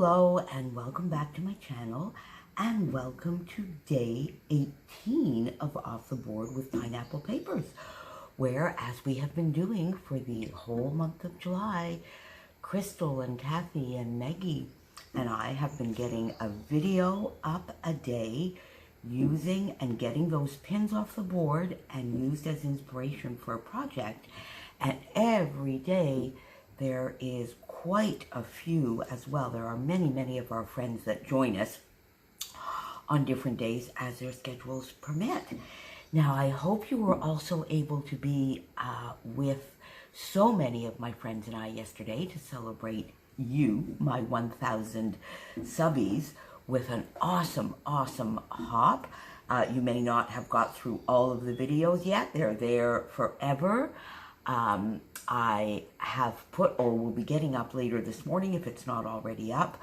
Hello and welcome back to my channel, and welcome to day 18 of Off the Board with Pineapple Papers, where, as we have been doing for the whole month of July, Crystal and Kathy and Maggie and I have been getting a video up a day using and getting those pins off the board and used as inspiration for a project. And every day there is quite a few as well. There are many of our friends that join us on different days as their schedules permit. Now, I hope you were also able to be with so many of my friends and I yesterday to celebrate you, my 1,000 subbies, with an awesome hop. You may not have got through all of the videos yet. They're there forever. I have put, or will be getting up later this morning if it's not already up,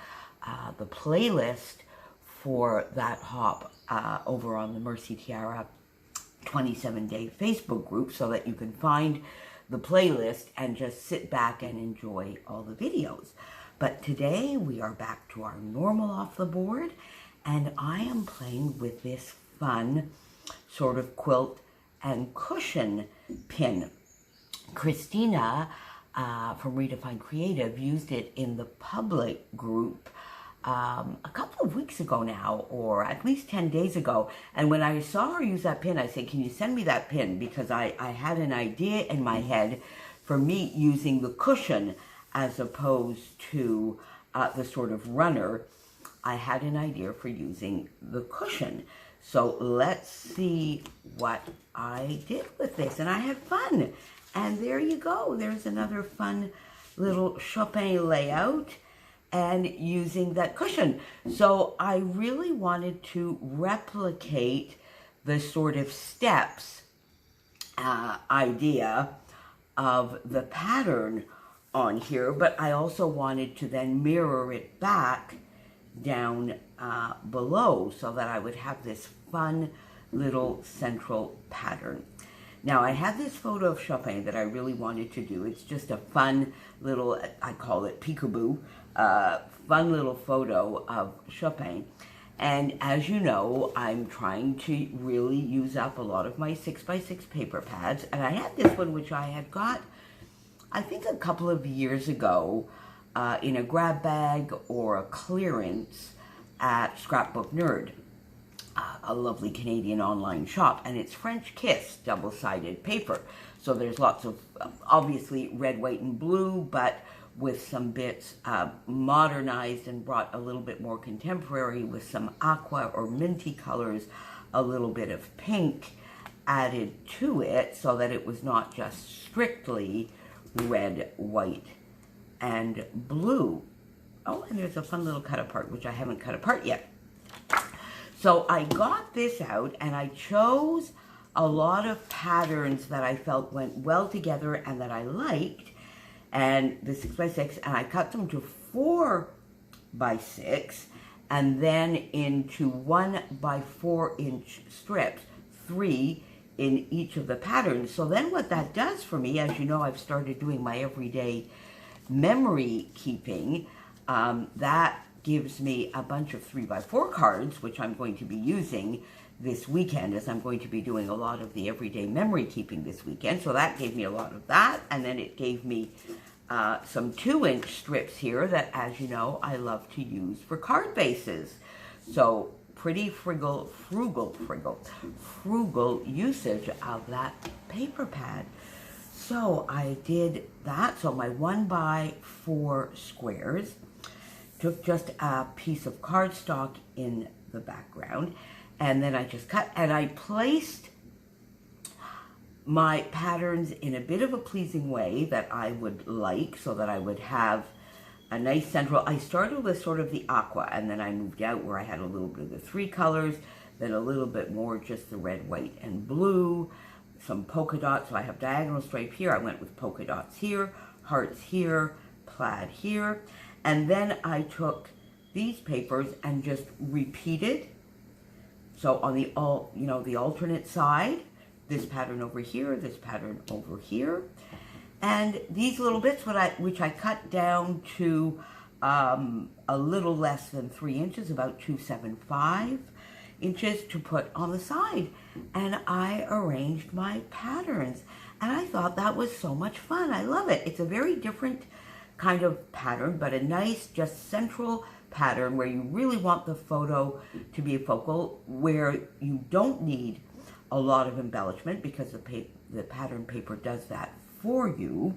the playlist for that hop over on the Mercy Tiara 27-day Facebook group, so that you can find the playlist and just sit back and enjoy all the videos. But today we are back to our normal off the board, and I am playing with this fun sort of quilt and cushion pin. Christina from Redefine Creative used it in the public group a couple of weeks ago now, or at least 10 days ago. And when I saw her use that pin, I said, can you send me that pin? Because I had an idea in my head for me using the cushion as opposed to the sort of runner. I had an idea for using the cushion. So let's see what I did with this. And I had fun. And there you go. There's another fun little Chopin layout and using that cushion. So I really wanted to replicate the sort of steps idea of the pattern on here, but I also wanted to then mirror it back down below so that I would have this fun little central pattern. Now, I have this photo of Chopin that I really wanted to do. It's just a fun little, I call it peekaboo, fun little photo of Chopin. And as you know, I'm trying to really use up a lot of my 6x6 paper pads. And I had this one, which I had got, I think, a couple of years ago in a grab bag or a clearance at Scrapbook Nerd, a lovely Canadian online shop, and it's French Kiss double-sided paper. So there's lots of, obviously, red, white, and blue, but with some bits modernized and brought a little bit more contemporary with some aqua or minty colors, a little bit of pink added to it so that it was not just strictly red, white, and blue. Oh, and there's a fun little cut apart, which I haven't cut apart yet. So I got this out and I chose a lot of patterns that I felt went well together and that I liked, and the 6x6, and I cut them to 4x6 and then into 1x4 inch strips, 3 in each of the patterns. So then what that does for me, as you know, I've started doing my everyday memory keeping, that gives me a bunch of 3x4 cards, which I'm going to be using this weekend, as I'm going to be doing a lot of the everyday memory keeping this weekend. So that gave me a lot of that. And then it gave me some 2-inch strips here that, as you know, I love to use for card bases. So pretty frugal usage of that paper pad. So I did that. So my 1x4 squares, took just a piece of cardstock in the background, and then I just cut, and I placed my patterns in a bit of a pleasing way that I would like, so that I would have a nice central. I started with sort of the aqua, and then I moved out where I had a little bit of the 3 colors, then a little bit more just the red, white, and blue, some polka dots. So I have diagonal stripe here. I went with polka dots here, hearts here, plaid here. And then I took these papers and just repeated. So on the the alternate side, this pattern over here, this pattern over here. And these little bits, which I cut down to a little less than 3 inches, about 275 inches to put on the side. And I arranged my patterns. And I thought that was so much fun. I love it. It's a very different kind of pattern, but a nice, just central pattern where you really want the photo to be a focal, where you don't need a lot of embellishment because the pattern paper does that for you.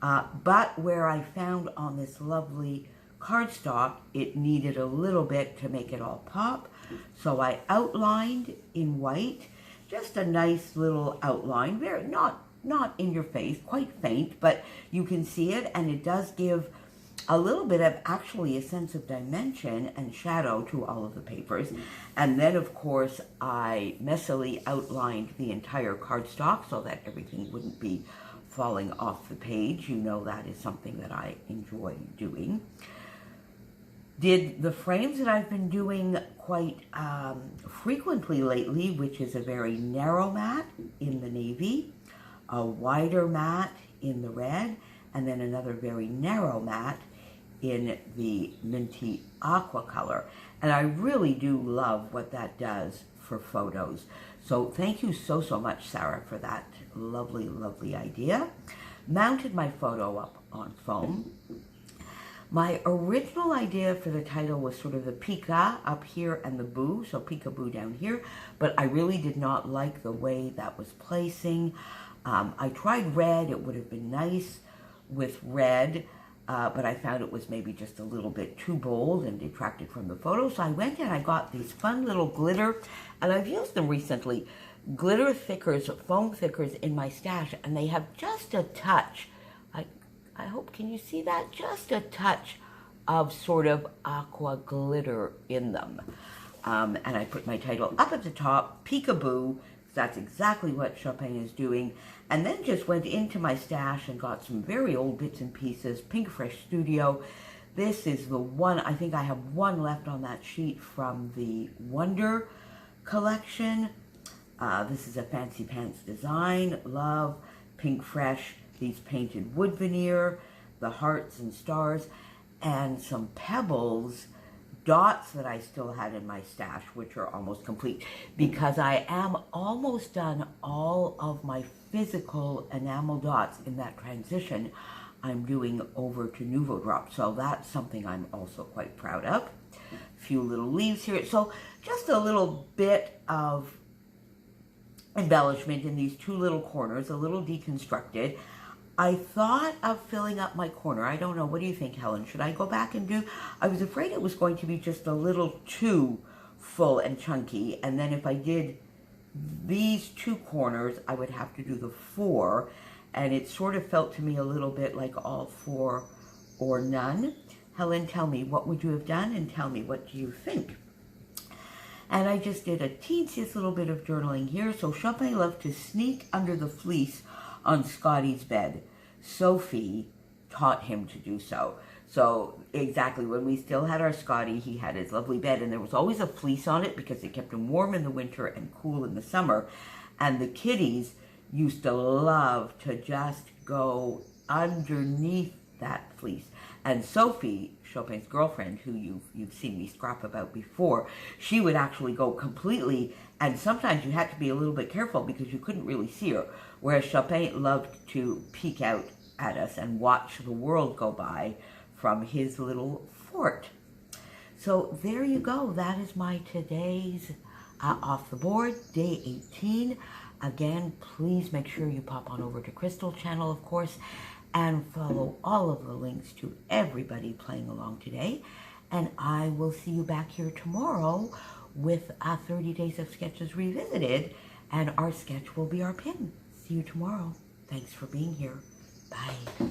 But where I found on this lovely cardstock, it needed a little bit to make it all pop. So I outlined in white, just a nice little outline, very not in your face, quite faint, but you can see it, and it does give a little bit of actually a sense of dimension and shadow to all of the papers. And then, of course, I messily outlined the entire cardstock so that everything wouldn't be falling off the page. You know that is something that I enjoy doing. Did the frames that I've been doing quite frequently lately, which is a very narrow mat in the navy, a wider mat in the red, and then another very narrow mat in the minty aqua color. And I really do love what that does for photos. So thank you so much, Sarah, for that lovely idea. Mounted my photo up on foam. My original idea for the title was sort of the pika up here and the boo, so peekaboo down here, but I really did not like the way that was placing. I tried red. It would have been nice with red, but I found it was maybe just a little bit too bold and detracted from the photo. So I went and I got these fun little glitter, and I've used them recently, glitter thickers, foam thickers in my stash, and they have just a touch. I hope, can you see that? Just a touch of sort of aqua glitter in them. And I put my title up at the top, Peekaboo. That's exactly what Chopin is doing. And then just went into my stash and got some very old bits and pieces. Pink Fresh Studio. This is the one, I think I have one left on that sheet from the Wonder collection. This is a Fancy Pants design. Love Pink Fresh. These painted wood veneer, the hearts and stars, and some pebbles, dots that I still had in my stash, which are almost complete, because I am almost done all of my physical enamel dots in that transition I'm doing over to Nouveau Drop. So that's something I'm also quite proud of. A few little leaves here. So just a little bit of embellishment in these two little corners, a little deconstructed. I thought of filling up my corner. I don't know. What do you think, Helen? Should I go back and do? I was afraid it was going to be just a little too full and chunky. And then if I did these two corners, I would have to do the 4. And it sort of felt to me a little bit like all 4 or none. Helen, tell me, what would you have done? And tell me, what do you think? And I just did a teeniest little bit of journaling here. So Chopin loved to sneak under the fleece on Scotty's bed. Sophie taught him to do so. So exactly, when we still had our Scotty, he had his lovely bed, and there was always a fleece on it because it kept him warm in the winter and cool in the summer. And the kitties used to love to just go underneath that fleece. And Sophie, Chopin's girlfriend, who you've seen me scrap about before, she would actually go completely, and sometimes you had to be a little bit careful because you couldn't really see her, whereas Chopin loved to peek out at us and watch the world go by from his little fort. So there you go. That is my today's Off the Board, day 18. Again, please make sure you pop on over to Crystal channel, of course, and follow all of the links to everybody playing along today. And I will see you back here tomorrow with 30 Days of Sketches Revisited, and our sketch will be our pin. See you tomorrow. Thanks for being here. Bye.